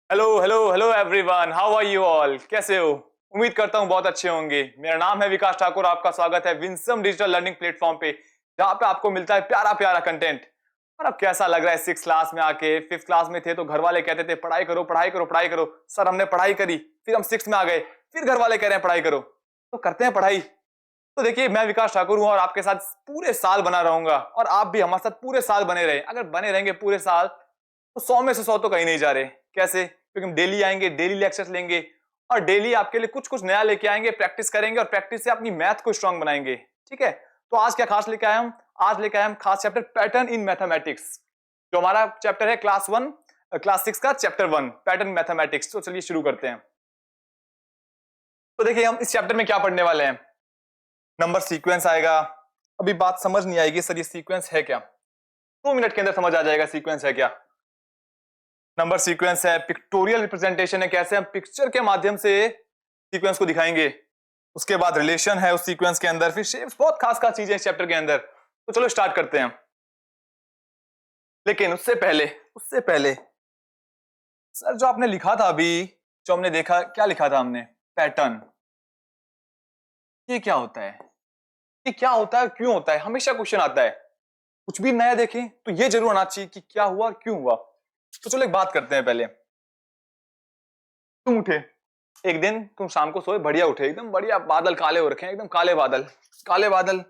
Hello hello hello everyone, how are you all? कैसे हो? उम्मीद करता हूँ बहुत अच्छे होंगे। मेरा नाम है विकास ठाकुर, आपका स्वागत है विंसम डिजिटल लर्निंग प्लेटफॉर्म पे, जहाँ पे आपको मिलता है प्यारा प्यारा कंटेंट। और अब कैसा लग रहा है 6 क्लास में आके? 5th क्लास में थे तो घर वाले कहते थे पढ़ाई करो पढ़ाई करो पढ़ाई करो। सर हमने पढ़ाई करी, फिर हम 6th में आ गए, फिर घर वाले कह रहे हैं पढ़ाई करो, तो करते हैं पढ़ाई। तो देखिए, मैं विकास ठाकुर हूँ और आपके साथ पूरे साल बना रहूंगा, और आप भी हमारे साथ पूरे साल बने रहे। अगर बने रहेंगे पूरे साल तो 100 में से 100 तो कहीं नहीं जा रहे। कैसे? क्योंकि हम डेली आएंगे, डेली लेक्चर्स लेंगे, और डेली आपके लिए कुछ कुछ नया लेके आएंगे, प्रैक्टिस करेंगे, और प्रैक्टिस से अपनी मैथ को स्ट्रांग बनाएंगे। ठीक है? तो आज क्या खास लेके आए हम? आज लेके आए हम खास चैप्टर पैटर्न इन मैथमेटिक्स, जो हमारा चैप्टर है क्लास 6 का चैप्टर 1 पैटर्न मैथमेटिक्स। तो चलिए शुरू करते हैं। तो देखिए, हम इस चैप्टर में क्या पढ़ने वाले हैं। नंबर सीक्वेंस आएगा। अभी बात समझ नहीं आएगी सर ये सीक्वेंस है क्या, 2 मिनट के अंदर समझ आ जाएगा सीक्वेंस है क्या। नंबर सीक्वेंस है, पिक्टोरियल रिप्रेजेंटेशन है, कैसे हम पिक्चर के माध्यम से सीक्वेंस को दिखाएंगे। उसके बाद रिलेशन है उस सीक्वेंस के अंदर, फिर शेप्स, बहुत खास खास चीजें इस चैप्टर के अंदर। तो चलो स्टार्ट करते हैं। लेकिन उससे पहले सर, जो आपने लिखा था अभी, जो हमने देखा, क्या लिखा था हमने? पैटर्न। ये क्या होता है? ये क्या होता है, क्यों होता है? हमेशा क्वेश्चन आता है। कुछ भी नया देखें तो ये जरूर आना चाहिए कि क्या हुआ, क्यों हुआ। तो चलो एक बात करते हैं पहले। तुम उठे एक दिन, तुम शाम को सोए, बढ़िया उठे, एकदम बढ़िया, बादल काले हो रखे हैं, एकदम काले बादल, काले बादल।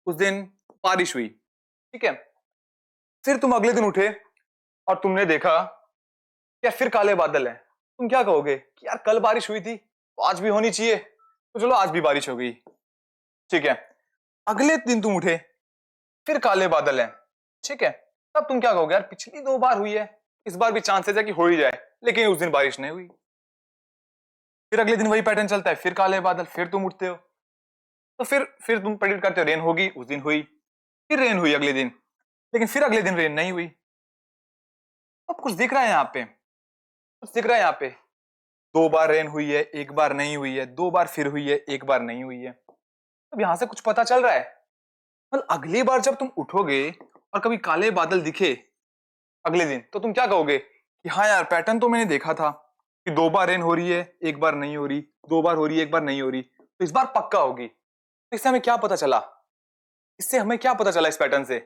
उस दिन बारिश हुई, ठीक है। फिर तुम अगले दिन उठे और तुमने देखा क्या फिर काले बादल हैं। तुम क्या कहोगे कि यार कल बारिश हुई थी तो आज भी होनी चाहिए, तो चलो आज भी बारिश हो गई, ठीक है। अगले दिन तुम उठे, फिर काले बादल हैं, ठीक है। तब तुम क्या कहोगे, यार पिछली 2 बार हुई है, इस बार भी चांसेस है कि हो ही जाए, लेकिन उस दिन बारिश नहीं हुई। फिर अगले दिन वही पैटर्न चलता है, फिर काले बादल, फिर तुम उठते हो, तो फिर तुम प्रेडिक्ट करते हो रेन होगी, उस दिन हुई। फिर रेन हुई अगले दिन, लेकिन फिर अगले दिन रेन नहीं हुई। अब कुछ दिख रहा है यहाँ पे, कुछ दिख रहा है यहाँ पे। 2 बार रेन हुई है, 1 बार नहीं हुई है, 2 बार फिर हुई है, 1 बार नहीं हुई है। अब यहां से कुछ पता चल रहा है। मतलब अगली बार जब तुम उठोगे और कभी काले बादल दिखे अगले दिन, तो तुम क्या कहोगे कि हाँ यार, पैटर्न तो मैंने देखा था कि 2 बार रेन हो रही है, 1 बार नहीं हो रही, 2 बार हो रही है, 1 बार नहीं हो रही, तो इस बार पक्का होगी। तो इससे हमें क्या पता चला? इससे हमें क्या पता चला? इस पैटर्न से,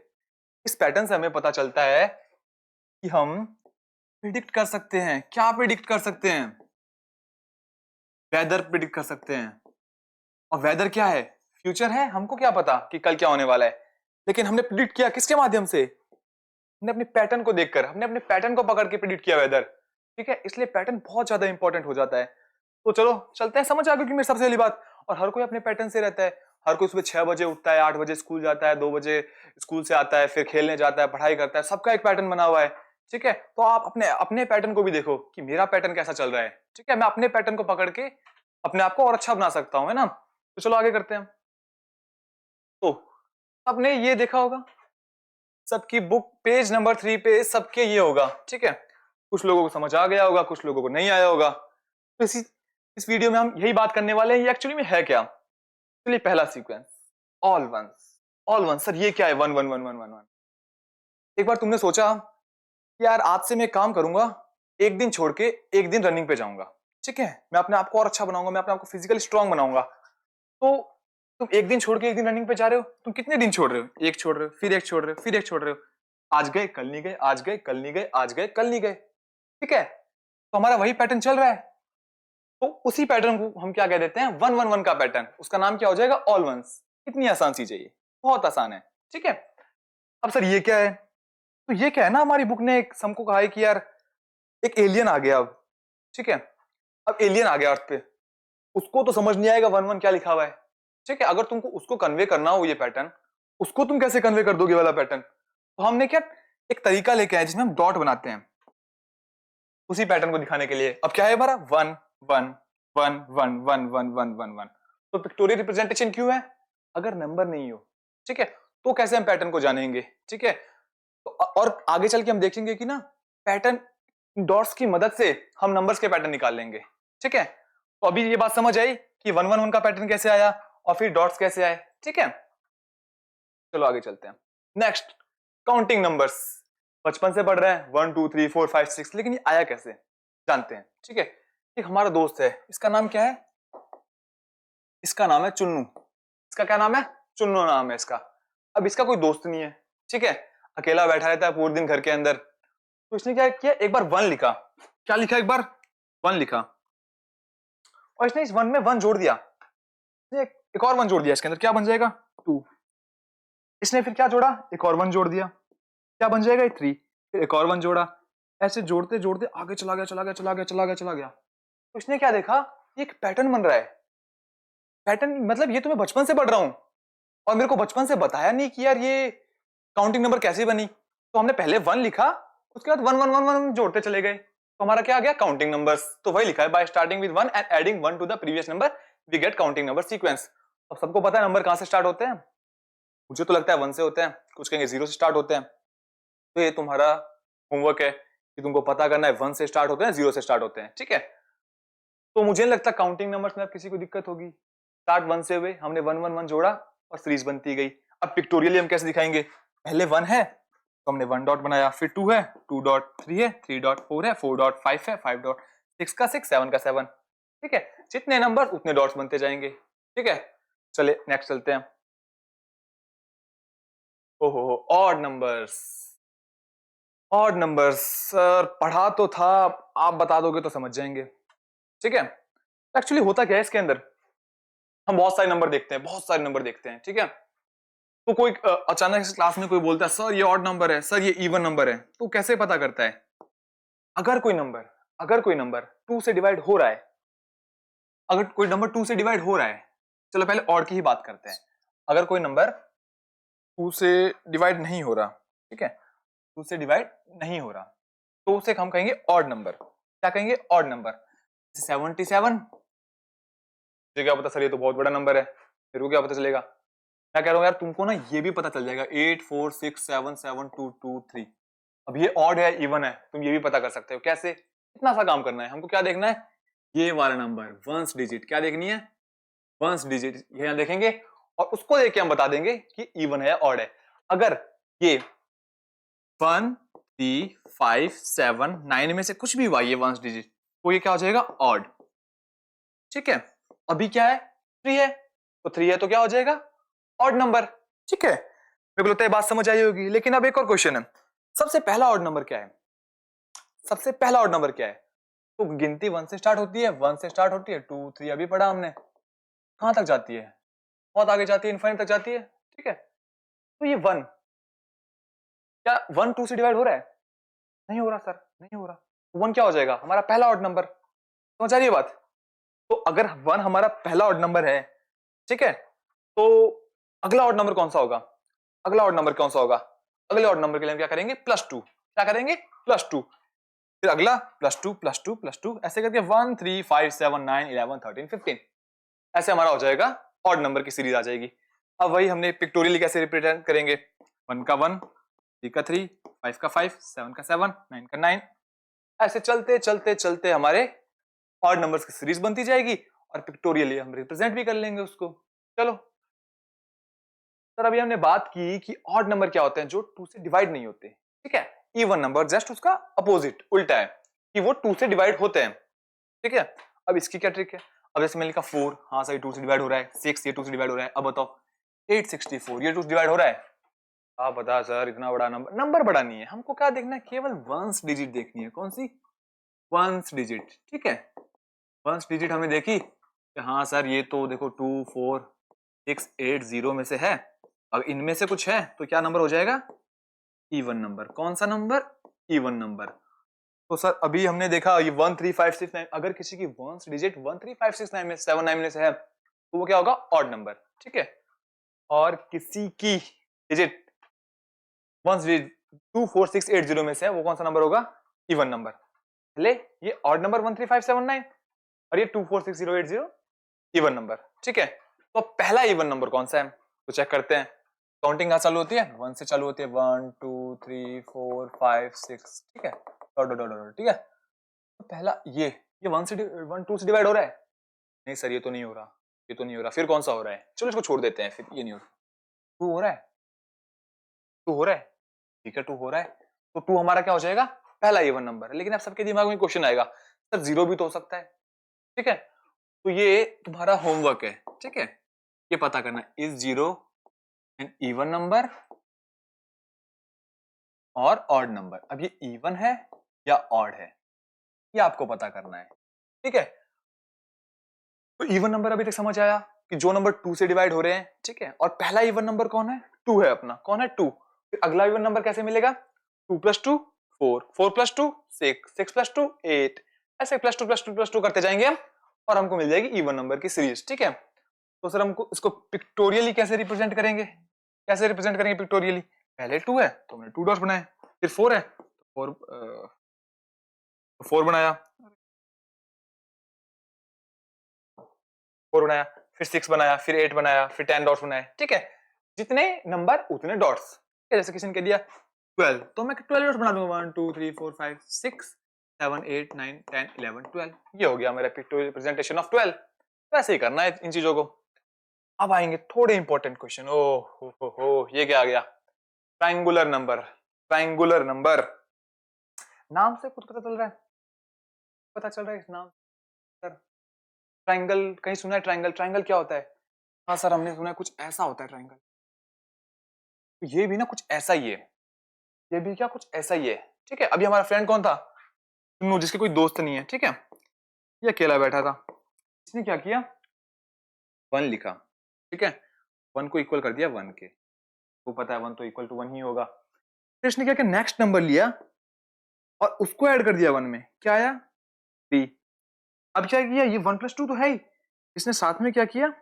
इस पैटर्न से हमें पता चलता है कि हम प्रिडिक्ट कर सकते हैं। क्या प्रिडिक्ट कर सकते हैं? वेदर प्रिडिक्ट कर सकते हैं। और वेदर क्या है? फ्यूचर है। हमको क्या पता कि कल क्या होने वाला है, लेकिन हमने प्रिडिक्ट किया किसके माध्यम से? हमने अपने पैटर्न को देखकर, हमने अपने पैटर्न को पकड़ के प्रिडिक्ट किया वेदर, ठीक है। इसलिए पैटर्न बहुत ज्यादा इंपॉर्टेंट हो जाता है। तो चलो चलते हैं, समझ आ गई कि मेरी सबसे पहली बात। और हर कोई अपने पैटर्न से रहता है। हर कोई सुबह 6 बजे उठता है, 8 बजे स्कूल जाता है, 2 बजे स्कूल से आता है, फिर खेलने जाता है, पढ़ाई करता है, सबका एक पैटर्न बना हुआ है, ठीक है। तो आप अपने अपने पैटर्न को भी देखो कि मेरा पैटर्न कैसा चल रहा है, ठीक है। मैं अपने पैटर्न को पकड़ के अपने आप को और अच्छा बना सकता हूं, है ना। तो चलो आगे करते हैं। तो आपने ये देखा होगा, सबकी बुक पेज नंबर 3 पे सबके ये होगा, ठीक है। कुछ लोगों को समझ आ गया होगा, कुछ लोगों को नहीं आया होगा। तो इस वीडियो में हम यही बात करने वाले हैं, ये एक्चुअली में है क्या। चलिए, पहला sequence, all ones. All ones, sir ये क्या है? 1 1 1 1 1 1। एक बार तुमने सोचा कि यार आज से मैं काम करूंगा, एक दिन छोड़ के एक दिन रनिंग पे जाऊंगा, ठीक है। मैं अपने आप को और अच्छा बनाऊंगा, मैं अपने आप को फिजिकली स्ट्रांग बनाऊंगा। तो तुम एक दिन छोड़ के एक दिन रनिंग पे जा रहे हो, तुम कितने दिन छोड़ रहे हो? एक छोड़ रहे हो, फिर एक छोड़ रहे हो, फिर एक छोड़ रहे हो। आज गए कल नहीं गए, आज गए कल नहीं गए, आज गए कल नहीं गए, ठीक है। तो हमारा वही पैटर्न चल रहा है। तो उसी पैटर्न को हम क्या कह देते हैं? 1 1 1 का पैटर्न। उसका नाम क्या हो जाएगा? All ones. कितनी आसान चीज है ये, बहुत आसान है, ठीक है। अब सर ये क्या है? तो ये क्या है ना, हमारी बुक ने एक हमको कहा है कि यार एक एलियन आ गया अब, ठीक है। अब एलियन आ गया अर्थ पे, उसको तो समझ नहीं आएगा 1 1 क्या लिखा हुआ है, ठीक है। अगर तुमको उसको कन्वे करना हो ये पैटर्न, उसको तुम कैसे कन्वे कर दोगे वाला पैटर्न? तो हमने क्या एक तरीका लेके आए जिसमें हम डॉट बनाते हैं उसी पैटर्न को दिखाने के लिए। अब क्या है हमारा? 1 1 1 1 1 1 1 1 1। तो पिक्टोरियल रिप्रेजेंटेशन क्यों है? अगर नंबर नहीं हो, ठीक है, तो कैसे हम पैटर्न को जानेंगे, ठीक है। तो और आगे चल के हम देखेंगे कि ना पैटर्न डॉट्स की मदद से हम नंबर्स के पैटर्न निकाल लेंगे, ठीक है। तो अभी ये बात समझ आई कि 1 1 1 का पैटर्न कैसे आया और फिर डॉट्स कैसे आए, ठीक है। चलो आगे चलते हैं। Next, counting numbers. बचपन से पढ़ रहे हैं 1 2 3 4 5 6, लेकिन ये आया कैसे? जानते हैं, ठीक है। एक हमारा दोस्त है, इसका नाम क्या है? इसका नाम है चुन्नू। इसका क्या नाम है? चुन्नू नाम है इसका। अब इसका कोई दोस्त नहीं है, ठीक है, अकेला बैठा रहता है पूरे दिन घर के अंदर। तो इसने क्या किया, एक बार वन लिखा। क्या लिखा? एक बार वन लिखा, और इसने इस वन में वन जोड़ दिया। इसने एक और वन जोड़ दिया इसके अंदर, क्या बन जाएगा? 2। इसने फिर क्या जोड़ा? एक और वन जोड़ दिया, क्या बन जाएगा? 3। फिर एक और वन जोड़ा, ऐसे जोड़ते जोड़ते आगे चला गया, चला गया, चला गया, चला गया, चला गया। तो इसने क्या देखा, ये एक पैटर्न बन रहा है। पैटर्न मतलब ये तो मैं बचपन से पढ़ रहा हूं, और मेरे को बचपन से बताया नहीं कि यार ये काउंटिंग नंबर कैसे बनी। तो हमने पहले वन लिखा, उसके बाद वन वन वन वन जोड़ते चले गए, तो हमारा क्या आ गया? Counting numbers. तो वही लिखा है, by starting with one and adding one to the previous number we get counting number sequence. अब सबको पता है नंबर कहां से स्टार्ट होते हैं। मुझे तो लगता है वन से होते हैं, कुछ कहेंगे जीरो से स्टार्ट होते हैं। तो ये तुम्हारा होमवर्क है कि तुमको पता करना है वन से स्टार्ट होते हैं, जीरो से स्टार्ट होते हैं, ठीक है। तो मुझे नहीं लगता काउंटिंग नंबर्स में अब किसी को दिक्कत होगी। स्टार्ट वन से हुए, हमने वन वन वन जोड़ा और सीरीज बनती गई। अब पिक्टोरियली हम कैसे दिखाएंगे? पहले वन है तो हमने वन डॉट बनाया, फिर टू है, 2.3 है, 3.4 है, 4.5 है, 5.6 का 6, 7 का 7, ठीक है। जितने नंबर उतने डॉट्स बनते जाएंगे, ठीक है। चले नेक्स्ट चलते हैं। ओहो, odd numbers. Odd numbers sir पढ़ा तो था, आप बता दोगे तो समझ जाएंगे, ठीक है। एक्चुअली होता क्या है इसके अंदर, हम बहुत सारे नंबर देखते हैं, बहुत सारे नंबर देखते हैं, ठीक है। तो कोई अचानक से क्लास में कोई बोलता है सर ये ऑड नंबर है, सर ये इवन नंबर है, तो कैसे पता करता है? अगर कोई नंबर 2 से डिवाइड हो रहा है, अगर कोई नंबर 2 से डिवाइड हो रहा है, चलो पहले ऑड की ही बात करते हैं। अगर कोई नंबर 2 से डिवाइड नहीं हो रहा, ठीक है, 2 से डिवाइड नहीं हो रहा, तो उसे हम कहेंगे ऑड नंबर। क्या कहेंगे? Odd number. 77, मुझे क्या पता सर ये तो बहुत बड़ा नंबर है, मेरे को क्या पता चलेगा? मैं कह रहा हूँ यार तुमको ना ये भी पता चल जाएगा, 8 4 6 7 7 2 2 3। अब ये ऑड है इवन है, तुम ये भी पता कर सकते हो। कैसे? इतना सा काम करना है हमको। क्या देखना है? ये वाला नंबर वंस डिजिट, क्या देखनी है? वंस डिजिट, ये यहां देखेंगे और उसको देख के हम बता देंगे कि इवन है या ऑड है। अगर ये 1 3 5 7 9 में से कुछ भी हुआ ये वंस डिजिट, तो ये क्या हो जाएगा? ऑड, ठीक है। अभी क्या है? 3 है, तो 3 है तो क्या हो जाएगा? ऑड नंबर, ठीक है। मेरे को लगता है बात समझ आई होगी। लेकिन अब एक और क्वेश्चन है, सबसे पहला ऑड नंबर क्या है? सबसे पहला ऑड नंबर क्या है? तो गिनती 1 से स्टार्ट होती है, 1 से स्टार्ट होती है, 2 3 अभी पढ़ा हमने, कहां तक जाती है? बहुत आगे जाती है, इनफाइनाइट तक जाती है, ठीक है। तो ये 1, क्या 1 2 से डिवाइड हो रहा है? नहीं हो रहा सर, नहीं हो रहा। तो 1 क्या हो जाएगा? हमारा पहला ऑड नंबर। समझ आ रही है बात? तो अगर 1 हमारा पहला ऑड नंबर है, ठीक है, तो अगला ऑड नंबर कौन सा होगा? अगला ऑड नंबर कौन सा होगा? अगले ऑड नंबर के लिए हम क्या करेंगे? +2। क्या करेंगे? +2। फिर अगला +2 +2 +2, ऐसे करके 1 3 5 7 9 11 13 15, ऐसे हमारा हो जाएगा ऑड नंबर की सीरीज आ जाएगी। अब वही हमने पिक्टोरियली कैसे रिप्रेजेंट करेंगे? 1 का 1, 3 का 3, 5 का 5, 7 का 7, 9 का 9, ऐसे चलते चलते चलते हमारे ऑड नंबर्स की सीरीज बनती जाएगी और पिक्टोरियली हम रिप्रेजेंट भी कर लेंगे उसको। चलो सर, अभी हमने बात की कि ऑड नंबर क्या होते हैं? जो 2 से डिवाइड नहीं होते, ठीक है। इवन नंबर जस्ट उसका अपोजिट, उल्टा है कि वो 2 से डिवाइड होते हैं, ठीक है। अब इसकी क्या ट्रिक है? अब जैसे मैंने लिखा 4, हाँ सही 2 से डिवाइड हो रहा है, 6 ये 2 से डिवाइड हो रहा है। अब बताओ 864 ये 2 से डिवाइड हो रहा है। आप बता सर इतना बड़ा नंबर, नंबर बड़ा नहीं है, हमको क्या देखना है? केवल वंस डिजिट देखनी है। कौन सी? वंस डिजिट, ठीक है। वंस डिजिट हमने देखी कि हाँ सर ये तो देखो 2 4 6 8 0 में से है, अब इनमें से कुछ है तो क्या नंबर हो जाएगा? Even number. कौन सा नंबर? Even number. तो सर अभी हमने देखा ये 1 3 5 6 9, अगर किसी की वंस डिजिट 1 3 5 6 9 में 7 9 में से है तो वो क्या होगा? ऑड नंबर, ठीक है। और किसी की डिजिट वंस डिजिट 2 4 6 8 0 में से है, वो कौन सा नंबर होगा? Even number. ले ये ऑड नंबर 1 3 5 7 9 और ये 2 4 6 0 8 0 इवन नंबर, ठीक है। तो पहला इवन नंबर कौन सा है तो चेक करते हैं। काउंटिंग कहां चालू होती है? 1 से चालू होती है, 1 2 3 4 5 6, ठीक है, डॉट डॉट डॉट, ठीक है। तो पहला ये 1 से 1 2 से डिवाइड हो रहा है? नहीं सर ये तो नहीं हो रहा, ये तो नहीं हो रहा। फिर कौन सा हो रहा है? चलो इसको छोड़ देते हैं, फिर ये नहीं हो रहा। 2 हो रहा है, 2 हो रहा है, ठीक है, 2 हो रहा है। तो 2 हमारा क्या हो जाएगा? पहला इवन नंबर। लेकिन अब सबके दिमाग में क्वेश्चन आएगा, सर 0 भी तो हो सकता है, ठीक है। तो ये तुम्हारा होमवर्क है, ठीक है, ये पता करना इज 0 एन इवन नंबर और ऑड नंबर। अब ये इवन है या ऑड है, ये आपको पता करना है, ठीक है। तो इवन नंबर अभी तक समझ आया कि जो नंबर 2 से डिवाइड हो रहे हैं, ठीक है। और पहला इवन नंबर कौन है, 2 है अपना, कौन है 2। फिर अगला इवन नंबर कैसे मिलेगा, 2 + 2 4, 4 + 2 6, 6 + 2 8, ऐसे +2 करते जाएंगे हम, और हमको मिल जाएगी इवन नंबर की सीरीज, ठीक है। तो सर हमको इसको पिक्टोरियली कैसे रिप्रेजेंट करेंगे, कैसे रिप्रेजेंट करेंगे पिक्टोरियली, पहले 2 है तो हमने 2 डॉट्स बनाए, फिर 4 है तो 4 बनाया, 4 बनाया, फिर 6 बनाया, फिर 8 बनाया, फिर 10 डॉट्स बनाए, ठीक है। जितने नंबर उतने डॉट्स, ठीक है। जैसे किसी ने कह दिया 12 तो मैं 12 डॉट्स बना दूंगा, 1 2 3 4 5 6 7 8 9 10 11 12, ये हो गया मेरा पिक्टोरियल रिप्रेजेंटेशन ऑफ 12। वैसे ही करना है इन चीजों को। अब आएंगे थोड़े इंपॉर्टेंट क्वेश्चन। ओ हो ये क्या आ गया, ट्रायंगुलर नंबर। ट्रायंगुलर नंबर नाम से कुछ पता चल रहा है, पता चल रहा है इस नाम सर। ट्रायंगल कहीं सुना है, ट्रायंगल, ट्रायंगल क्या होता है, हाँ सर हमने सुना है कुछ ऐसा होता है ट्रायंगल। तो ये भी ना कुछ ऐसा ही है, ये भी क्या कुछ ऐसा ही है, ठीक है। अभी हमारा फ्रेंड कौन था, सुनो, जिसके कोई दोस्त नहीं है, ठीक है, ये अकेला बैठा था, इसने क्या किया, 1 लिखा, ठीक है, 1 को इक्वल कर दिया 1 के, तो पता है 1 तो इक्वल टू 1 ही होगा। फिर इसने क्या किया, नेक्स्ट नंबर लिया और उसको ऐड कर दिया 1 में, क्या आया 3। अब क्या किया, ये 1 + 2 तो है ही, इसने साथ में क्या किया,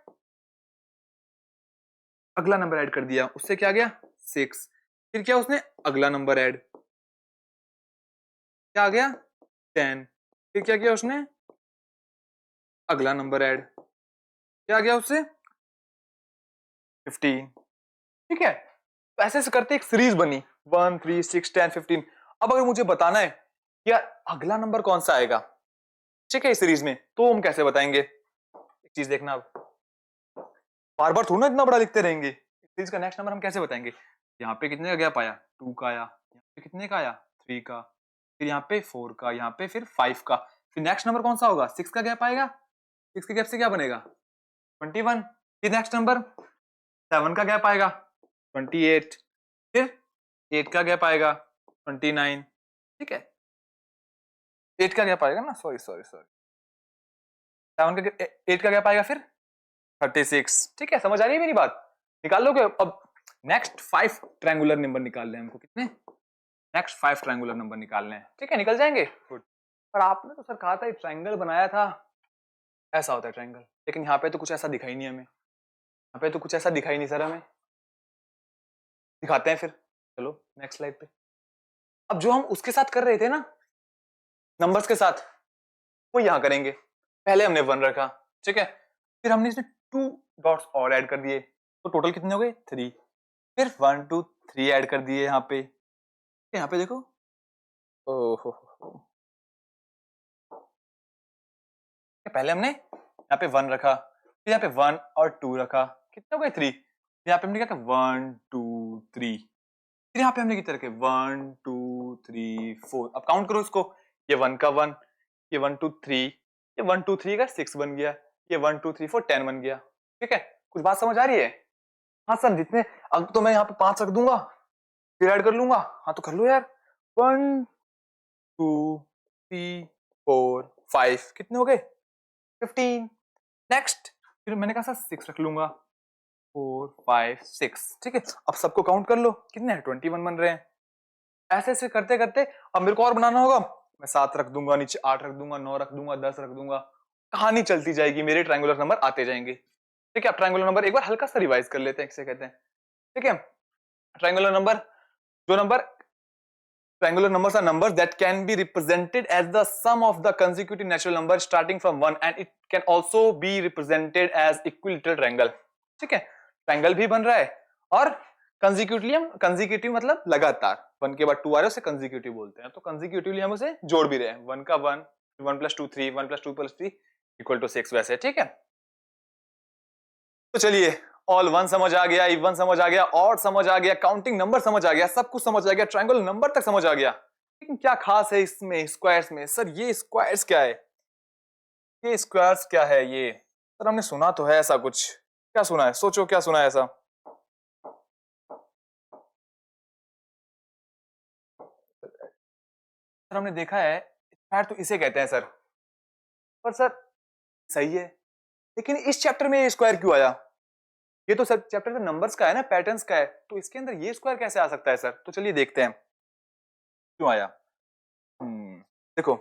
अगला नंबर ऐड कर दिया, उससे क्या गया 6। फिर क्या उसने अगला नंबर ऐड, क्या आ गया 10। फिर क्या किया उसने, अगला नंबर ऐड, क्या आ गया उससे 15, ठीक है। तो ऐसे ऐसे करते एक सीरीज बनी 1 3 6 10 15। अब अगर मुझे बताना है कि यार अगला नंबर कौन सा आएगा, ठीक है, इस सीरीज में, तो हम कैसे बताएंगे। एक चीज देखना, अब बार बार थोड़ा ना इतना बड़ा लिखते रहेंगे, सीरीज का नेक्स्ट नंबर हम कैसे बताएंगे। यहाँ पे कितने का गैप आया, 2 का आया, यहाँ पे कितने का आया 3 का, फिर यहाँ पे 4 का, यहाँ पे फिर 5 का, फिर नेक्स्ट नंबर कौन सा होगा, 6 का गैप आएगा, 6 के गैप से क्या बनेगा 21। फिर नेक्स्ट नंबर 7 का गैप आएगा 28, फिर 8 का गैप आएगा 29, ठीक है, 8 का गैप आएगा ना, सॉरी सॉरी सॉरी, 7 का 8 का गैप आएगा फिर 36, ठीक है। समझ आ रही है मेरी बात, निकाल लोगे। अब नेक्स्ट 5 ट्रायंगुलर नंबर निकालने हैं हमको, कितने, नेक्स्ट 5 ट्रायंगुलर नंबर निकालने हैं, ठीक है, निकल जाएंगे, गुड। पर आपने तो सर कहा था ट्रायंगल बनाया था, ऐसा होता है ट्रायंगल, लेकिन यहाँ पे तो कुछ ऐसा दिखाई नहीं हमें, यहाँ पे तो कुछ ऐसा दिखाई नहीं सर हमें, दिखाते हैं फिर, चलो नेक्स्ट स्लाइड पे। अब जो हम उसके साथ कर रहे थे ना, नंबर्स के साथ, वो यहां करेंगे। पहले हमने 1 रखा, ठीक है, फिर हमने इसमें 2 डॉट्स और ऐड कर दिए, तो टोटल कितने हो गए 3। फिर 1 2 3 ऐड कर दिए यहाँ पे देखो, ओहो, पहले हमने यहाँ पे 1 रखा, फिर यहाँ पे 1 और 2 रखा, कितने हो गए 3। यहाँ पे हमने क्या कहा 1 2 3, फिर यहाँ पे हमने कितने रखे 1 2 3 4। अब काउंट करो इसको, ये 1 का 1, ये 1 2 3, ये 1 2 3 का 6 बन गया, ये 1 2 3 4 10 बन गया, ठीक है। कुछ बात समझ आ रही है, हाँ सर जितने, अब तो मैं यहाँ पे 5 रख दूंगा, फिर ऐड कर लूंगा, हाँ तो कर लो यार, 1 2 3 4 5, कितने हो गए 15। नेक्स्ट फिर मैंने कहा सर 6 रख लूंगा, 4 5 6, ठीक है। अब सबको काउंट कर लो, कितने हैं 21 बन रहे हैं। ऐसे ऐसे करते करते अब मेरे को और बनाना होगा, मैं 7 रख दूंगा, नीचे 8 रख दूंगा, 9 रख दूंगा, 10 रख दूंगा, कहानी चलती जाएगी, मेरे ट्रायंगुलर नंबर आते जाएंगे, ठीक है। अब ट्रायंगुलर नंबर एक बार हल्का सा रिवाइज कर लेते हैं, किसे कहते हैं, ठीक है। ट्रायंगुलर नंबर, जो number, triangular numbers are numbers that can be represented as the sum of the consecutive natural numbers starting from 1 and it can also be represented as equilateral triangle, ठीक है। ट्रायंगल भी बन रहा है और consecutively, हम consecutive मतलब लगातार, 1 के बाद 2 आ रहे हैं उसे कंसेक्यूटिव बोलते हैं, तो कंसेक्यूटिवली हम उसे जोड़ भी रहे हैं, 1 का 1, 1 + 2 3, 1 + 2 + 3 = 6 वैसे, ठीक है। तो चलिए, ऑल 1 समझ आ गया, इवन समझ आ गया, ऑड समझ आ गया, काउंटिंग नंबर समझ आ गया, सब कुछ समझ आ गया, ट्रायंगुलर नंबर तक समझ आ गया। लेकिन क्या खास है इसमें स्क्वायर्स में? सर ये स्क्वायर्स क्या है? ये स्क्वायर्स क्या है ये? सर हमने सुना तो है ऐसा कुछ। क्या सुना है? सोचो क्या सुना है ऐसा? सर हमने देखा है स्क्वायर तो इसे कहते हैं सर। पर सर सही है, लेकिन इस चैप्टर में ये स्क्वायर क्यों आया? ये तो सर चैप्टर तो नंबर्स का है ना, पैटर्न्स का है, तो इसके अंदर ये स्क्वायर कैसे आ सकता है सर? तो चलिए देखते हैं क्यों आया। देखो,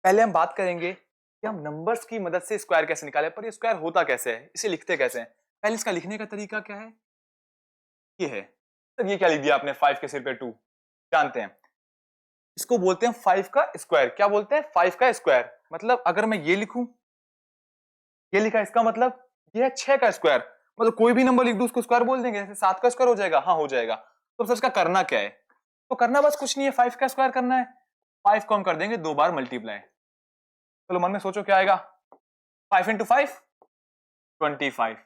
पहले हम बात करेंगे कि हम नंबर्स की मदद से स्क्वायर कैसे निकाले, पर ये स्क्वायर होता कैसे है, इसे लिखते कैसे हैं। पहले इसका लिखने का तरीका क्या है? ये है सर, ये क्या लिख दिया आपने? 5 के सिर पे 2, जानते हैं इसको बोलते हैं 5 का स्क्वायर। क्या बोलते हैं? 5 का स्क्वायर। मतलब अगर मैं ये लिखूं, ये लिखा, इसका मतलब ये है 6 का स्क्वायर। मतलब कोई भी नंबर लिख दूं उसको स्क्वायर बोल देंगे, जैसे 7 का स्क्वायर हो जाएगा। हाँ हो जाएगा। तो सर इसका करना क्या है? तो करना बस कुछ नहीं है, 5 का स्क्वायर करना है। 5 को हम कर देंगे 2 बार मल्टीप्लाई। चलो मन में सोचो क्या आएगा? 5 इंटू 5 25।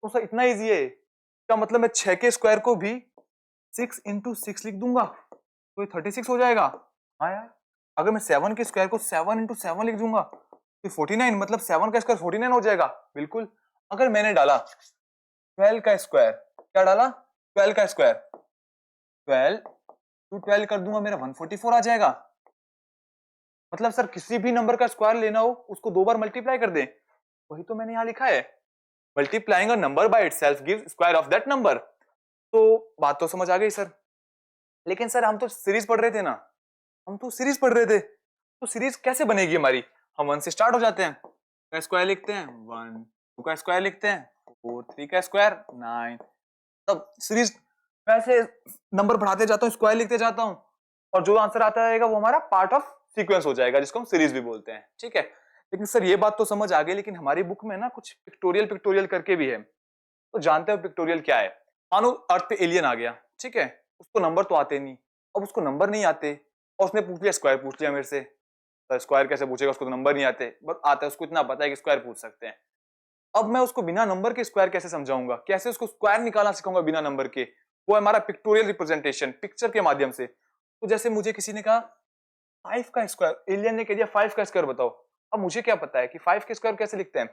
तो सर इतना इजी है। क्या मतलब मैं 6 के स्क्वायर को भी 6 इंटू 6 लिख दूंगा तो ये 36 हो जाएगा। हाँ यार, अगर मैं 7 के स्क्वायर को 7 इंटू 7 लिख दूंगा तो 49, मतलब 7 का स्क्वायर 49 हो जाएगा। बिल्कुल। अगर मैंने डाला 12 का स्क्वायर, क्या डाला? 12 का स्क्वायर, 12 टू 12 कर दूंगा, मेरा 144 आ जाएगा। मतलब सर किसी भी नंबर का स्क्वायर लेना हो उसको 2 बार मल्टीप्लाई कर दें, वही तो मैंने यहां लिखा है। Multiplying a number by itself gives square of that number. तो बात तो समझ आ गई सर। लेकिन सर हम तो सीरीज पढ़ रहे थे ना, हम तो सीरीज पढ़ रहे थे, तो सीरीज कैसे बनेगी हमारी? हम 1 से स्टार्ट हो जाते हैं, का स्क्वायर लिखते हैं 1, 2 का स्क्वायर लिखते हैं 4, 3 का स्क्वायर 9। तब सीरीज वैसे नंबर बढ़ाते जाता हूँ, स्क्वायर लिखते जाता हूँ, और जो आंसर आता रहेगा वो हमारा पार्ट ऑफ सीक्वेंस हो जाएगा, जिसको हम सीरीज भी बोलते हैं। ठीक है। लेकिन सर ये बात तो समझ आ गई, लेकिन हमारी बुक में ना कुछ पिक्टोरियल पिक्टोरियल करके भी है। तो जानते हो पिक्टोरियल क्या है? मानो अर्थ पे एलियन आ गया, ठीक है, उसको नंबर तो आते नहीं। अब उसको नंबर नहीं आते और उसने पूछ लिया स्क्वायर, पूछ लिया मेरे से। तो स्क्वायर कैसे पूछेगा? उसको तो नंबर नहीं आते, बट आता है, उसको इतना पता है कि स्क्वायर पूछ सकते हैं। अब मैं उसको बिना नंबर के स्क्वायर कैसे समझाऊंगा? कैसे उसको स्क्वायर निकालना सिखाऊंगा बिना नंबर के? वो है हमारा पिक्टोरियल रिप्रेजेंटेशन, पिक्चर के माध्यम से। तो जैसे मुझे किसी ने कहा 5 का स्क्वायर, एलियन ने कह दिया 5 का स्क्वायर बताओ। अब मुझे क्या पता है कि 5 के स्क्वायर कैसे लिखते हैं?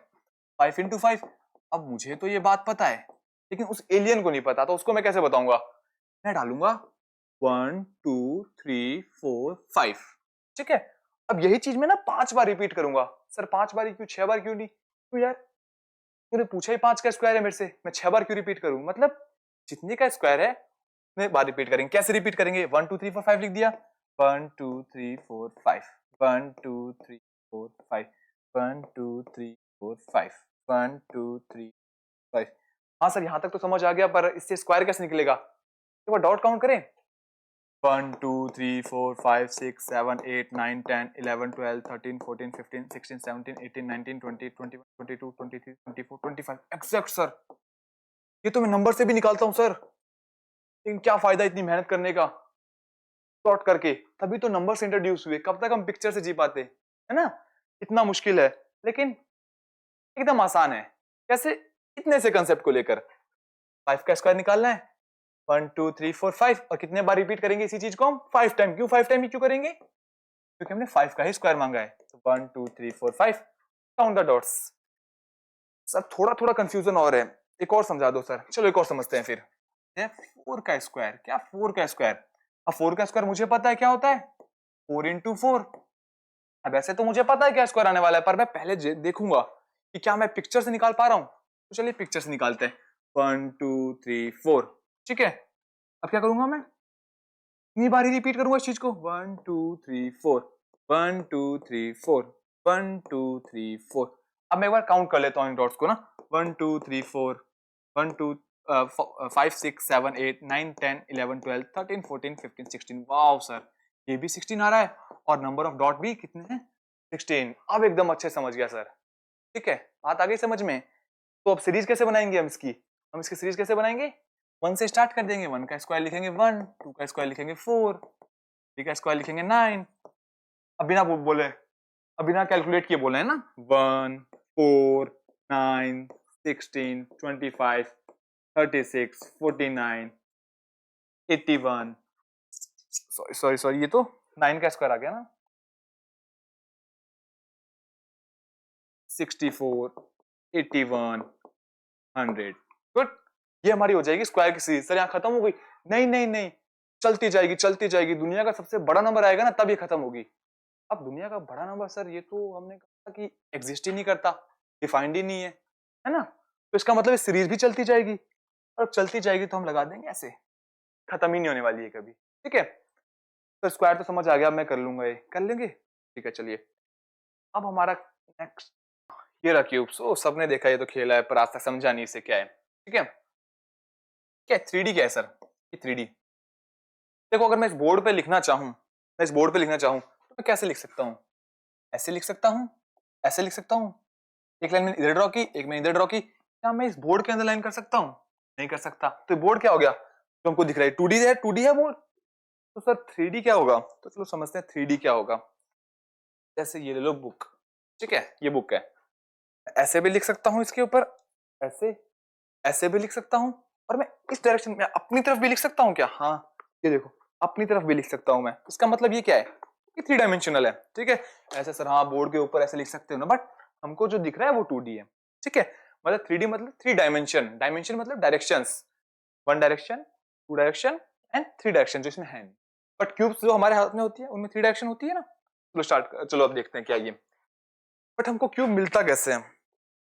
5 इंटू 5। अब मुझे तो ये बात पता है, लेकिन उस एलियन को नहीं पता, तो उसको मैं कैसे बताऊंगा? मैं डालूंगा 1 2 3 4 5। ठीक है। अब यही चीज मैं ना 5 बार रिपीट करूंगा। सर 5 बार क्यों, 6 बार क्यों नहीं? क्यों यार, तूने पूछा ही 5 का स्क्वायर है मेरे से, मैं 6 बार क्यों रिपीट करूं? मतलब जितने का स्क्वायर है मैं बार रिपीट करेंगे। कैसे रिपीट करेंगे? 1 2 3 4 5 लिख दिया, 1 2 3 4 5, 1 2 3 4 5, 1 2 3 4 5, 1 2 3 5। हाँ सर यहां तक तो समझ आ गया, पर इससे स्क्वायर कैसे निकलेगा? एक बार डॉट काउंट करें। 1 2 3 4 5 6 7 8 9 10 11 12 13 14 15 16 17 18 19 20 21 22 23 24 25। एग्जैक्ट सर, ये तो मैं नंबर से भी निकालता हूं सर। लेकिन क्या फायदा इतनी मेहनत करने का सॉर्ट करके? तभी तो नंबर से इंट्रोड्यूस हुए, कब तक हम पिक्चर से जी पाते, है ना? इतना मुश्किल है, लेकिन एकदम आसान है। कैसे? इतने से कंसेप्ट को लेकर 5 का स्क्वायर निकालना है, 1 2 3 4 5, और कितने बार रिपीट करेंगे इसी चीज को हम? 5 टाइम। क्यों 5 टाइम ही क्यों करेंगे? क्योंकि हमने 5 का ही स्क्वायर मांगा है। तो 1 2 3 4 5, काउंट द डॉट्स। सर थोड़ा थोड़ा कंफ्यूजन और है, एक और समझा दो सर। चलो एक और समझते हैं फिर। 4 का स्क्वायर, क्या 4 का स्क्वायर? अब 4 का स्क्वायर मुझे पता है क्या होता है, 4 इंटू 4। अब ऐसे तो मुझे पता है क्या स्क्वायर आने वाला है, पर मैं पहले देखूंगा कि क्या मैं पिक्चर से निकाल पा रहा हूं। तो चलिए पिक्चर से निकालते हैं। 1 2 3 4। ठीक है। अब क्या करूंगा मैं? इतनी बार ही रिपीट करूंगा इस चीज को। 1 2 3 4, 1 2 3 4, 1 2 3 4। अब मैं एक बार काउंट कर लेता हूँ इन डॉट्स को ना। 1 2 3 4, 1 2 5 6 7 8 9 10 11 12 13 14 15 16। वाओ सर, ये भी 16 आ रहा है, और नंबर ऑफ डॉट भी कितने हैं? 16। अब एकदम अच्छे समझ गया सर। ठीक है, बात आ गई समझ में। तो अब सीरीज कैसे बनाएंगे हम इसकी सीरीज कैसे बनाएंगे? 1 से स्टार्ट कर देंगे, 1 का स्क्वायर लिखेंगे 1, 2 का स्क्वायर लिखेंगे 4, 3 का स्क्वायर लिखेंगे 9। अब बिना बोले, अब बिना कैलकुलेट किए बोले है ना, 1 4 9 16 25 36 49 81 सॉरी सॉरी सॉरी, ये तो 9 का स्क्वायर आ गया ना, 64, 81, 100। गुड, ये हमारी हो जाएगी स्क्वायर की सीरीज। सर यहाँ खत्म हो गई? नहीं नहीं नहीं, चलती जाएगी चलती जाएगी। दुनिया का सबसे बड़ा नंबर आएगा ना तब ये खत्म होगी। अब दुनिया का बड़ा नंबर सर, ये तो हमने कहा कि एग्जिस्ट ही नहीं करता, डिफाइंड ही नहीं है ना? तो इसका मतलब सीरीज भी चलती जाएगी, और चलती जाएगी तो हम लगा देंगे ऐसे, खत्म ही नहीं होने वाली है कभी। ठीक है, तो स्क्वायर तो समझ आ गया, मैं कर लूंगा, ये कर लेंगे। ठीक है चलिए, अब हमारा नेक्स्ट ये रहा क्यूब्स। ओ सबने देखा, ये तो खेला है पर आज तक समझा नहीं इसे क्या है। ठीक है, क्या 3D क्या है सर? ये 3D देखो, अगर मैं इस बोर्ड पे लिखना चाहूं, मैं इस बोर्ड पे लिखना चाहूं तो मैं कैसे लिख सकता हूं? ऐसे लिख सकता हूं, ऐसे लिख सकता हूं, एक लाइन मैंने इधर ड्रॉ की, एक मैंने इधर ड्रॉ की। क्या मैं इस बोर्ड के अंदर लाइन कर सकता हूं? नहीं कर सकता। तो बोर्ड क्या हो गया जो हमको दिख रहा है? 2D है, 2D है बोर्ड। तो सर 3D क्या होगा? तो चलो समझते हैं 3D क्या होगा। जैसे ये ले लो बुक, ठीक है, ये बुक है, ऐसे भी लिख सकता हूं इसके ऊपर, ऐसे, ऐसे भी लिख सकता हूं, और मैं इस डायरेक्शन में अपनी तरफ भी लिख सकता हूं क्या? हाँ, ये देखो, अपनी तरफ भी लिख सकता हूं मैं। इसका मतलब ये क्या है कि 3 डायमेंशनल है। ठीक है, ऐसे सर हाँ बोर्ड के ऊपर ऐसे लिख सकते हो ना, बट हमको जो दिख रहा है वो 2D है। ठीक है, मतलब 3D मतलब 3 डायमेंशन, डायमेंशन मतलब directions, 1 direction, 2 direction and 3 direction, जो इसमें है नहीं। बट क्यूब्स जो हमारे हाथ में होती है उनमें 3 डायरेक्शन होती है ना। चलो स्टार्ट, चलो अब देखते हैं क्या ये। बट हमको क्यूब मिलता कैसे है?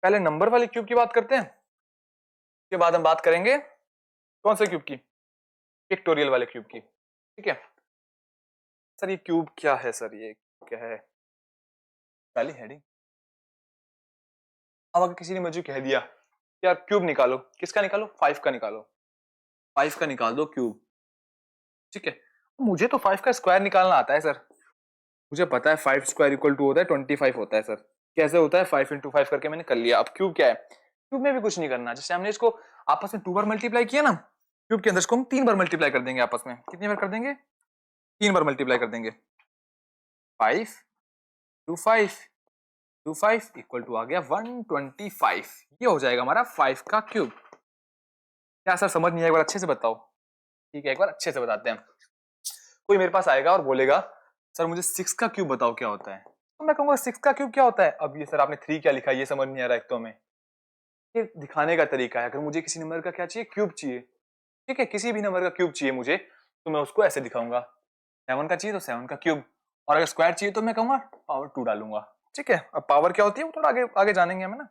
पहले नंबर वाले क्यूब की बात करते हैं, उसके बाद हम बात करेंगे कौन से क्यूब की? पिक्टोरियल वाले क्यूब की। ठीक है सर, ये क्यूब क्या है सर? ये क्या है? पहली हेडिंग। अब अगर किसी ने मुझे कह दिया यार क्यूब निकालो, किसका निकालो? 5 का निकालो, 5 का निकाल दो क्यूब। ठीक है, मुझे तो 5 का स्क्वायर निकालना आता है सर, मुझे पता है 5 स्क्वायर इक्वल टू होता है 25 होता है सर। कैसे होता है? 5 इंटू 5 करके मैंने कर लिया। अब क्यूब क्या है? क्यूब में भी कुछ नहीं करना, जैसे हमने इसको आपस में 2 बार मल्टीप्लाई किया ना, क्यूब के अंदर इसको हम 3 बार मल्टीप्लाई कर देंगे आपस में। कितनी बार कर देंगे? 3 बार मल्टीप्लाई कर देंगे। 5 टू 5 टू 5 इक्वल टू आ गया 125। ये हो जाएगा हमारा 5 का क्यूब। क्या सर समझ नहीं आया? एक बार अच्छे से बताओ। ठीक है, एक बार अच्छे से बताते हैं। कोई मेरे पास आएगा और बोलेगा सर मुझे 6 का क्यूब बताओ क्या होता है, तो मैं कहूंगा 6 का क्यूब क्या होता है? अब ये सर आपने 3 क्या लिखा है ये समझ नहीं आ रहा है। एक तो हमें ये दिखाने का तरीका है, अगर मुझे किसी नंबर का क्या चाहिए? क्यूब चाहिए। ठीक है, किसी भी नंबर का क्यूब चाहिए मुझे, तो मैं उसको ऐसे दिखाऊंगा। 7 का चाहिए तो 7 का क्यूब, और अगर स्क्वायर चाहिए तो मैं कहूंगा पावर 2 डालूंगा। ठीक है, अब पावर क्या होती है वो थोड़ा आगे आगे जानेंगे हम, है ना?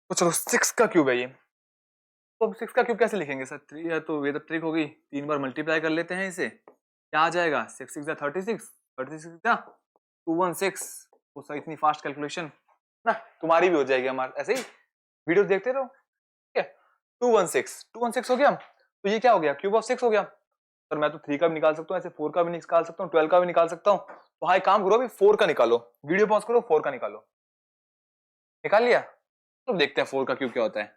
तो चलो 6 का क्यूब है ये। तो अब 6 का क्यूब कैसे लिखेंगे सर? 3 है तो ये तो ट्रिक हो गई, 3 बार मल्टीप्लाई कर लेते हैं इसे। क्या आ जाएगा? 6 6 36, 36 216। वो सर इतनी फास्ट कैलकुलेशन ना तुम्हारी भी हो जाएगी, हमारे ऐसे ही वीडियोस देखते रहो। ठीक है, 216 हो गया, तो ये क्या हो गया? क्यूब ऑफ 6 हो गया। सर मैं तो 3 का भी निकाल सकता हूँ, ऐसे 4 का भी निकाल सकता हूँ, 12 का भी निकाल सकता हूँ। तो हाँ एक काम करो, अभी 4 का निकालो, वीडियो पॉज करो, 4 का निकालो। निकाल लिया? तो देखते हैं 4 का क्यूब क्या होता है।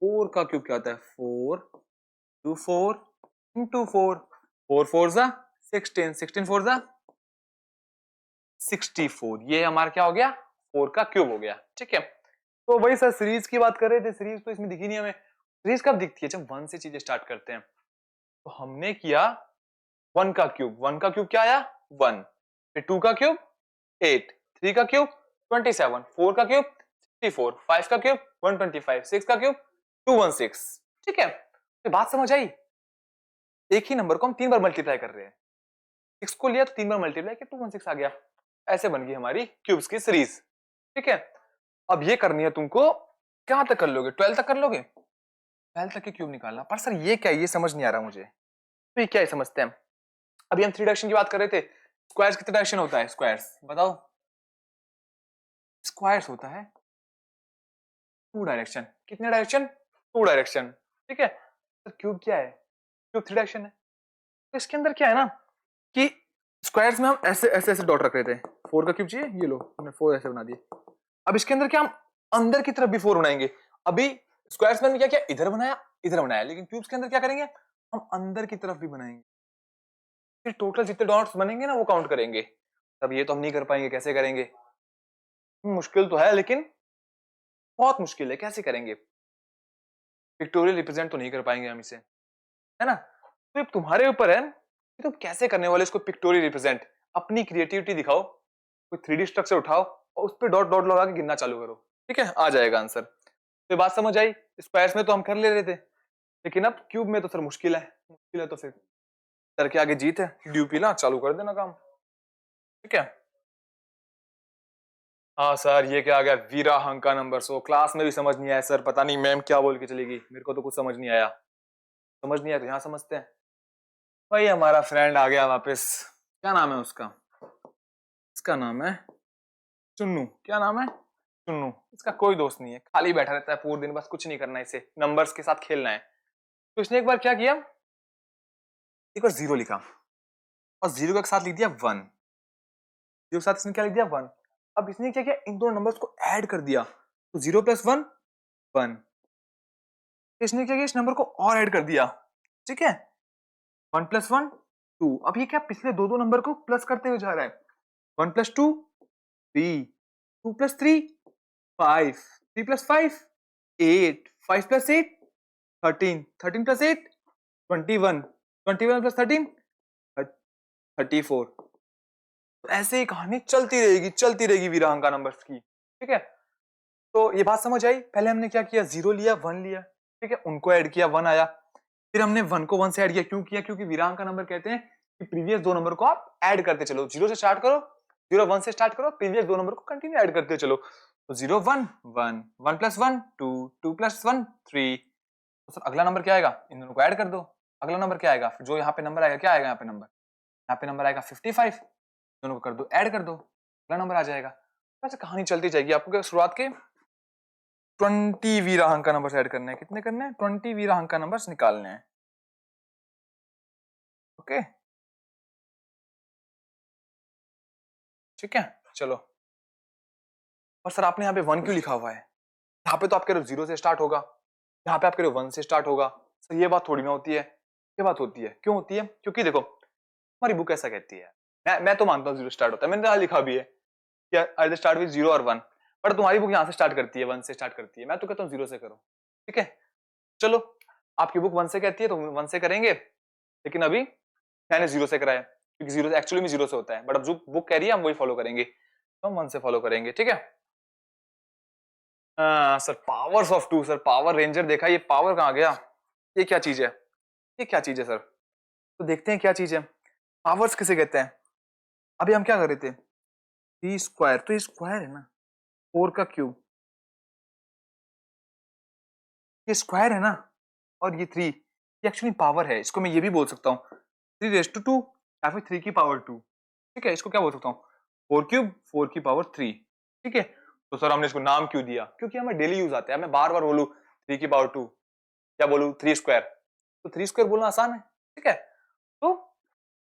4 का क्यूब क्या होता है? 4 टू 4 इंटू 4, 4 4 जा 16, 16 4 जा 64। ये हमारा क्या हो गया? 4 का क्यूब हो गया। ठीक है, तो वही सर सीरीज की बात कर रहे थे, सीरीज तो इसमें दिखी नहीं हमें। सीरीज कब दिखती है? जब 1 से चीजें स्टार्ट करते हैं। तो हमने किया 1 का क्यूब, 1 का क्यूब क्या आया? 1, फिर 2 का क्यूब 8, 3 का क्यूब 27, 4 का क्यूब 64, 5 का क्यूब 125, 6 का क्यूब 216। ठीक है, तो बात समझ आई? एक ही नंबर को हम 3 बार मल्टीप्लाई कर रहे हैं। 6 को लिया तो 3 बार मल्टीप्लाई किया 216 आ गया। ऐसे बन गई हमारी क्यूब्स की सीरीज। ठीक है, अब ये करनी है तुमको, कहां तक कर लोगे? 12 तक कर लोगे? 12 तक के क्यूब निकालना। पर सर ये क्या है? ये समझ नहीं आ रहा मुझे। तो ये क्या है समझते हैं। अभी हम 3 डायरेक्शन की बात कर रहे थे। स्क्वायर्स कितने डायरेक्शन होता है? स्क्वायर्स बताओ। स्क्वायर्स होता है 2 डायरेक्शन। कितने डायरेक्शन? 2 डायरेक्शन। ठीक है, तो क्यूब क्या है? क्यूब 3 डायरेक्शन है। तो इसके अंदर क्या है ना कि स्क्वायर्स में हम ऐसे ऐसे ऐसे डॉट रख रहे थे। 4 का क्यूब चाहिए, ये लो हमने 4 ऐसे बना दिए। अब इसके अंदर क्या हम अंदर की तरफ भी 4 बनाएंगे। अभी स्क्वायर्स में क्या क्या इधर बनाया, इधर बनाया, लेकिन क्यूब्स के अंदर क्या करेंगे? हम अंदर की तरफ भी बनाएंगे। फिर टोटल जितने डॉट्स बनेंगे ना वो काउंट करेंगे। तब ये तो हम नहीं कर पाएंगे, कैसे करेंगे? मुश्किल तो है, लेकिन बहुत मुश्किल है, कैसे करेंगे? पिक्टोरियल रिप्रेजेंट तो नहीं कर पाएंगे हम इसे, है ना? तो ये तुम्हारे ऊपर है कि तुम कैसे करने वाले इसको पिक्टोरियल रिप्रेजेंट। अपनी क्रिएटिविटी दिखाओ, कोई 3D स्ट्रक्चर उठाओ और उस पर डॉट डॉट लगा के गिनना चालू करो। ठीक है, आ जाएगा आंसर। तो ये बात समझ आई। स्क्वायर्स में तो हम कर ले रहे थे, लेकिन अब क्यूब में तो सर मुश्किल है। मुश्किल है तो फिर सर के आगे जीत है। ड्यूपी ना चालू कर देना काम। ठीक है। हाँ सर, ये क्या आ गया, वीराहंका नंबर। सो क्लास में भी समझ नहीं आया सर, पता नहीं मैम क्या बोल के चलेगी, मेरे को तो कुछ समझ नहीं आया। समझ नहीं आया तो यहाँ समझते हैं। भाई हमारा फ्रेंड आ गया वापस। क्या नाम है उसका? इसका नाम है चुन्नू। क्या नाम है? चुन्नू। इसका कोई दोस्त नहीं है, खाली बैठा रहता है पूरे दिन, बस कुछ नहीं करना है इसे, नंबर्स के साथ खेलना है। तो इसने एक बार क्या किया, एक बार जीरो लिखा और जीरो के साथ लिख दिया वन। जीरो के साथ इसने क्या लिख दिया, वन। अब इसने क्या किया, इन दोनों नंबर्स को ऐड कर दिया, तो जीरो प्लस वन, वन। इसने क्या किया, इस नंबर को और ऐड कर दिया। ठीक है, वन प्लस वन, टू। अब ये क्या पिछले दो दो नंबर को प्लस करते हुए जा रहा है। One plus two, three. Two plus three, five. Three plus five, eight. Five plus eight, 13। 13 plus eight, 21। 21 plus 13, 34। ऐसे ही कहानी चलती रहेगी वीरांका नंबर्स की। ठीक है, तो ये बात समझ आई। पहले हमने क्या किया, जीरो लिया, वन लिया। ठीक है, उनको ऐड किया, वन आया। फिर हमने वन को वन से ऐड किया। क्यों किया? क्योंकि वीरांका नंबर कहते हैं कि प्रीवियस दो नंबर को आप ऐड करते चलो। जीरो से स्टार्ट करो, जीरो वन से स्टार्ट करो, प्रीवियस दो नंबर को कंटिन्यू ऐड करते चलो। तो zero one, one. One plus one, two. Two plus one, three. तो सर अगला नंबर क्या आएगा, इन दोनों को ऐड कर दो। अगला नंबर क्या आएगा, जो यहाँ पे नंबर आएगा, क्या आएगा यहाँ पे नंबर, यहाँ पे नंबर आएगा 55। दोनों को कर दो, ऐड कर दो, अगला नंबर आ जाएगा। वैसे कहानी चलती जाएगी। आपको शुरुआत के 20 वीरांका नंबर्स ऐड करने हैं। कितने करने हैं? 20 वीरांका नंबर्स निकालने हैं। ओके, ठीक है, चलो। और सर आपने यहाँ पे वन क्यों लिखा हुआ है? यहाँ पे तो आप कह रहे हो जीरो से स्टार्ट होगा, यहाँ पे आप कह रहे हो वन से स्टार्ट होगा। सर ये बात थोड़ी ना होती है। ये बात होती है। क्यों होती है? क्योंकि देखो हमारी बुक ऐसा कहती है। मैं तो मानता हूँ जीरो स्टार्ट होता है, मैंने तो यहाँ लिखा भी है कि आई स्टार्ट विद जीरो और वन। बट तुम्हारी बुक यहाँ से स्टार्ट करती है, वन से स्टार्ट करती है। मैं तो कहता हूँ जीरो से करो। ठीक है, चलो। आपकी बुक वन से कहती है तो वन से करेंगे, लेकिन अभी मैंने जीरो से कराया क्योंकि जीरो एक्चुअली में जीरो से होता है। बट अब जो बुक कह रही है हम वही फॉलो करेंगे, तो हम वन से फॉलो करेंगे। ठीक है। Sir powers of two. Sir power ranger देखा, ये पावर कहाँ गया? ये क्या चीज है? ये क्या चीज है सर? तो देखते हैं क्या चीज है। पावर्स किसे कहते हैं? अभी हम क्या कर रहे थे, थ्री स्क्वायर। तो ये स्क्वायर है ना, फोर का क्यूब, ये स्क्वायर है ना, और ये थ्री, ये एक्चुअली पावर है। इसको मैं ये भी बोल सकता हूँ थ्री रेस टू टू, या फिर थ्री की पावर टू। ठीक है, इसको क्या बोल सकता हूँ, फोर क्यूब, फोर की पावर थ्री। ठीक है, तो सर हमने इसको नाम क्यों दिया? क्योंकि हमें डेली यूज आता है। मैं बार बार बोलू थ्री की पावर टू, क्या बोलू, थ्री स्क्वायर। तो थ्री स्क्वायर बोलना आसान है। ठीक है, तो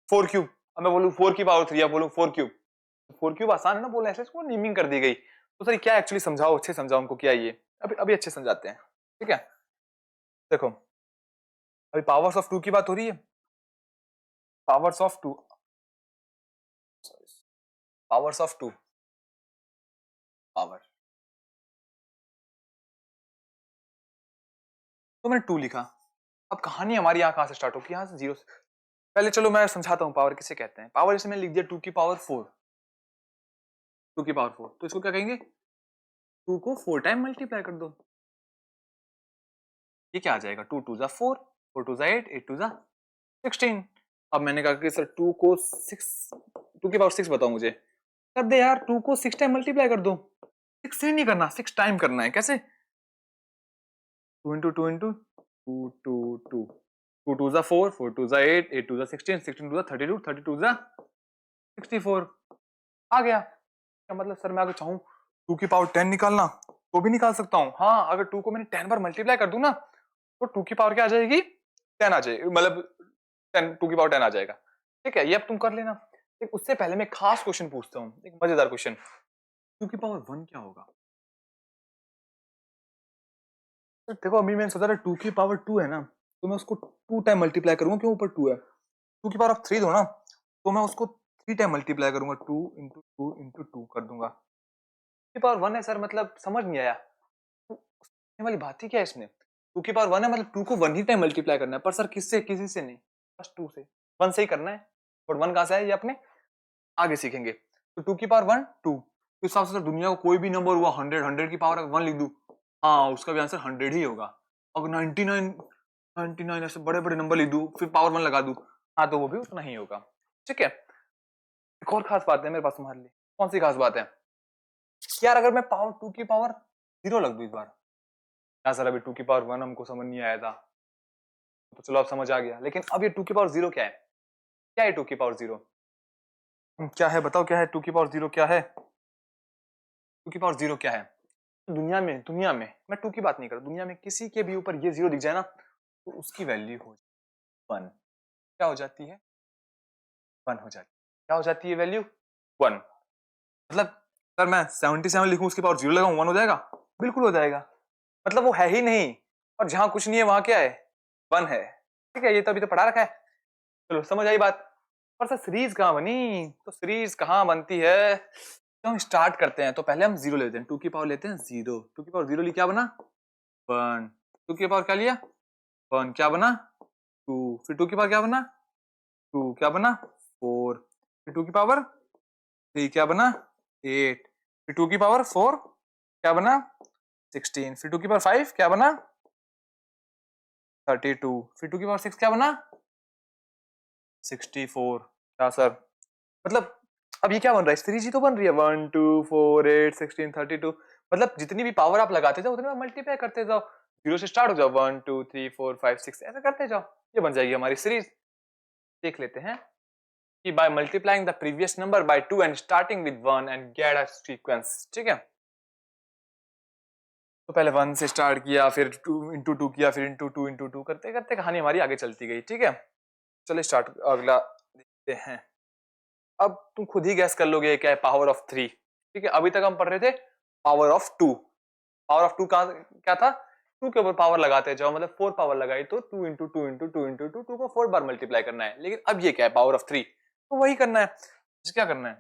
फोर क्यूब, अब मैं बोलू फोर की पावर थ्री, या बोलू फोर क्यूब। फोर क्यूब आसान है ना बोलना, ऐसे इसको नेमिंग कर दी गई। तो सर क्या एक्चुअली समझाओ, अच्छे समझाओ हमको क्या ये। अभी अभी अच्छे समझाते हैं। ठीक है, देखो अभी पावर्स ऑफ टू की बात हो रही है। Powers of two, powers of two, power. तो मैंने टू लिखा। अब कहानी हमारी यहाँ कहां से स्टार्ट होगी, यहाँ से जीरो से। पहले चलो मैं समझाता हूँ पावर किसे कहते हैं। पावर जैसे मैंने लिख दिया टू की पावर फोर, टू की पावर फोर, तो इसको क्या कहेंगे, टू को फोर टाइम मल्टीप्लाई कर दो। ये क्या आ जाएगा, टू टू जा फोर, फोर टू जा एट, एट टू जा 16। अब मैंने कहा कि सर टू को सिक्स, टू की पावर सिक्स बताओ मुझे। कर दे यार, टू को सिक्स टाइम मल्टीप्लाई कर दो। सिक्स से नहीं करना, सिक्स टाइम करना है। कैसे? Two into two into two two two, two two जा फोर, फोर टू जा एट, एट टू जा 16, 16 टू जा 32, 32 जा 64। आ गया। क्या मतलब सर, मैं अगर चाहूँ टू की पावर 10 निकालना तो भी निकाल सकता हूँ। हाँ, अगर टू को मैंने 10 बार मल्टीप्लाई कर दूं ना, तो टू की पावर क्या आ जाएगी, 10 आ जाएगी। मतलब 10, टू की पावर 10 आ जाएगा। ठीक है, ये अब तुम कर लेना। एक उससे पहले मैं खास क्वेश्चन पूछता हूँ, एक मजेदार क्वेश्चन। टू की पावर वन क्या होगा? तो देखो अभी मैंने सोचा था टू की पावर टू है ना, तो मैं उसको टू टाइम मल्टीप्लाई करूंगा, क्यों, ऊपर टू है। टू की पावर ऑफ थ्री दो ना, तो मैं उसको थ्री टाइम मल्टीप्लाई करूंगा, to into two into to कर दूंगा। टू की पावर वन है सर, मतलब समझ नहीं आया। वाली बात ही क्या है इसमें? टू की पावर वन है मतलब टू को वन ही टाइम मल्टीप्लाई करना है, पर सर किससे, किसी से नहीं। बस 2 से, 1 से ही करना है। और 1 कहां से है ये अपने आगे सीखेंगे। तो 2 की पावर 1 2, तो इस हिसाब से दुनिया को कोई भी नंबर हुआ 100, 100 की पावर 1 लिख दूं, हाँ उसका भी आंसर 100 ही होगा। अगर 99 99 ऐसे बड़े बड़े नंबर लिख दूं फिर पावर 1 लगा दूं, हाँ तो वो भी उतना ही होगा। ठीक है, एक और खास बात है मेरे पास तुम्हारे लिए। कौन सी खास बात है यार? अगर मैं पावर 2 की पावर 0 लग दूं इस बार, यार सर अभी 2 की पावर 1 हमको समझ नहीं आया था, तो चलो अब समझ आ गया। लेकिन अब ये 2 की पावर 0 क्या है? क्या है 2 की पावर 0? क्या है बताओ, क्या है 2 की पावर 0? क्या है 2 की पावर 0? क्या है? दुनिया में मैं 2 की बात नहीं कर रहा, दुनिया में किसी के भी ऊपर ये 0 दिख जाए ना तो उसकी वैल्यू हो 1। क्या हो जाती है? 1 हो जाती है। क्या हो जाती है वैल्यू? 1। मतलब सर मैं 77 लिखूं उसकी पावर 0 लगाऊं 1 हो जाएगा? बिल्कुल हो जाएगा। मतलब वो है ही नहीं, और जहां कुछ नहीं है वहां क्या है? 1 है। ठीक है, ये तो अभी तो पढ़ा रखा है। चलो समझ आई बात। पर सर सीरीज कहाँ बनी? तो सीरीज कहाँ बनती है, तो हम स्टार्ट करते हैं तो पहले हम 0 लेते हैं, 2 की पावर लेते हैं 0, 2 की पावर 0 ली, क्या बना? 1। 2 की पावर क्या लिया? 1, क्या बना? 2। फिर 2 की पावर क्या बना? 2, क्या बना? 4। फिर 2 की पावर 3 क्या बना? 8। फिर 2 की पावर 4 क्या बना? 16। फिर 2 की पावर 5 क्या बना? 32। फिर 2 की पावर 6 क्या बना? 64। क्या सर? मतलब अब ये क्या बन रहा है? सीरीज ही तो बन रही है, 1 2 4 8 16 32। मतलब जितनी भी पावर आप लगाते जाओ उतने मल्टीप्लाई करते जाओ, 0 से स्टार्ट हो जाओ, 1 2 3 4 5 6 ऐसा करते जाओ, ये बन जाएगी हमारी सीरीज। देख लेते हैं कि by multiplying the previous number by 2 and starting with 1 and get a sequence। ठीक है, तो पहले 1 से स्टार्ट किया, फिर 2 इंटू 2 किया, फिर इंटू 2 इंटू 2 करते करते कहानी हमारी आगे चलती गई। ठीक है, चलिए स्टार्ट अगला देखते हैं। अब तुम खुद ही गैस कर लोगे क्या है पावर ऑफ 3। ठीक है, अभी तक हम पढ़ रहे थे पावर ऑफ 2। पावर ऑफ 2 का क्या था? 2 के ऊपर पावर लगाते जाओ, मतलब 4 पावर लगाई तो 2 इंटू 2 इंटू 2 इंटू 2, 2 को 4 बार मल्टीप्लाई करना है। लेकिन अब ये क्या है? पावर ऑफ 3, तो वही करना है। क्या करना है?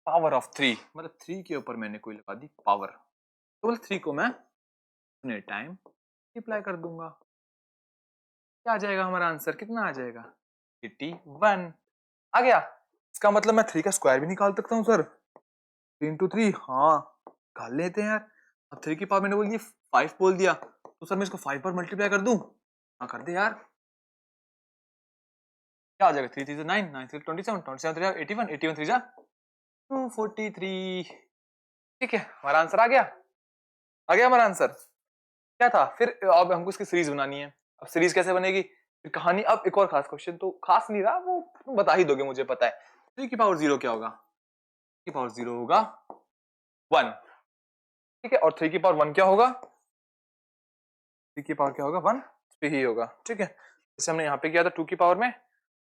पावर ऑफ 3, मतलब 3 के ऊपर मैंने कोई लगा दी पावर, तो मतलब 3 को मैं अपने टाइम मल्टीप्लाई कर दूंगा। क्या आ जाएगा हमारा आंसर? कितना आ जाएगा? 81 आ गया। इसका मतलब मैं 3 का स्क्वायर भी निकाल सकता हूँ सर, 3 इंटू 3, हाँ निकाल लेते हैं यार। अब 3 की पावर मैंने बोल दी 5 बोल दिया, तो सर मैं इसको 5 पर मल्टीप्लाई कर दूं? हाँ कर दे यार। क्या आ जाएगा? 3 3 9 9 3 27 27 3 81 81 3 243। ठीक है, हमारा आंसर आ गया। आ गया हमारा आंसर। क्या था फिर? अब हमको इसकी सीरीज बनानी है। अब सीरीज कैसे बनेगी? फिर कहानी। अब एक और खास क्वेश्चन, तो खास नहीं रहा वो, तुम बता ही दोगे मुझे पता है। 3 की पावर 0 क्या होगा? 3 की पावर 0 होगा 1। ठीक है, और 3 की पावर 1 क्या होगा? 3 की पावर क्या होगा? 1 3 ही होगा। ठीक है, जैसे हमने यहाँ पे किया था 2 की पावर में,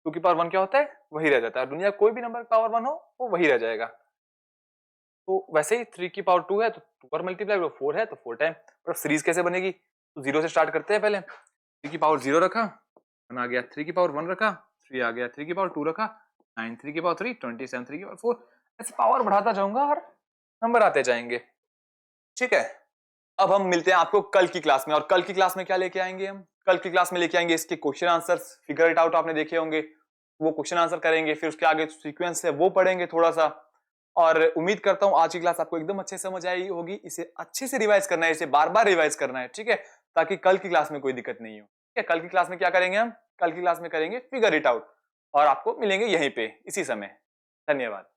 2 की पावर 1 क्या होता है? वही रह जाता है। दुनिया कोई भी नंबर पावर 1 हो वो वही रह जाएगा। तो वैसे ही 3 की पावर 2 है तो 2 पर मल्टीप्लाई करो, 4 है तो 4 टाइम। पर सीरीज कैसे बनेगी? तो 0 से स्टार्ट करते हैं पहले। 3 की पावर 0 रखा, 1 आ गया। 3 की पावर 1 रखा, 3 आ गया। 3 की पावर 2 रखा, 9। 3 की पावर 3 27। 3 की पावर 4, ऐसे पावर बढ़ाता जाऊंगा और नंबर आते जाएंगे। ठीक है, अब हम मिलते हैं आपको कल की क्लास में। और कल की क्लास में क्या लेके आएंगे हम? कल की क्लास में लेके आएंगे इसके question answers, figure it out आपने देखे होंगे, वो क्वेश्चन आंसर करेंगे। फिर उसके आगे सीक्वेंस है वो पढ़ेंगे थोड़ा सा। और उम्मीद करता हूं आज की क्लास आपको एकदम अच्छे से समझ आई होगी। इसे अच्छे से रिवाइज करना है, इसे बार बार रिवाइज करना है। ठीक है, ताकि कल की क्लास में कोई दिक्कत नहीं हो। ठीक है, कल की क्लास में क्या करेंगे हम? कल की क्लास में करेंगे फिगर इट आउट, और आपको मिलेंगे यहीं पे इसी समय। धन्यवाद।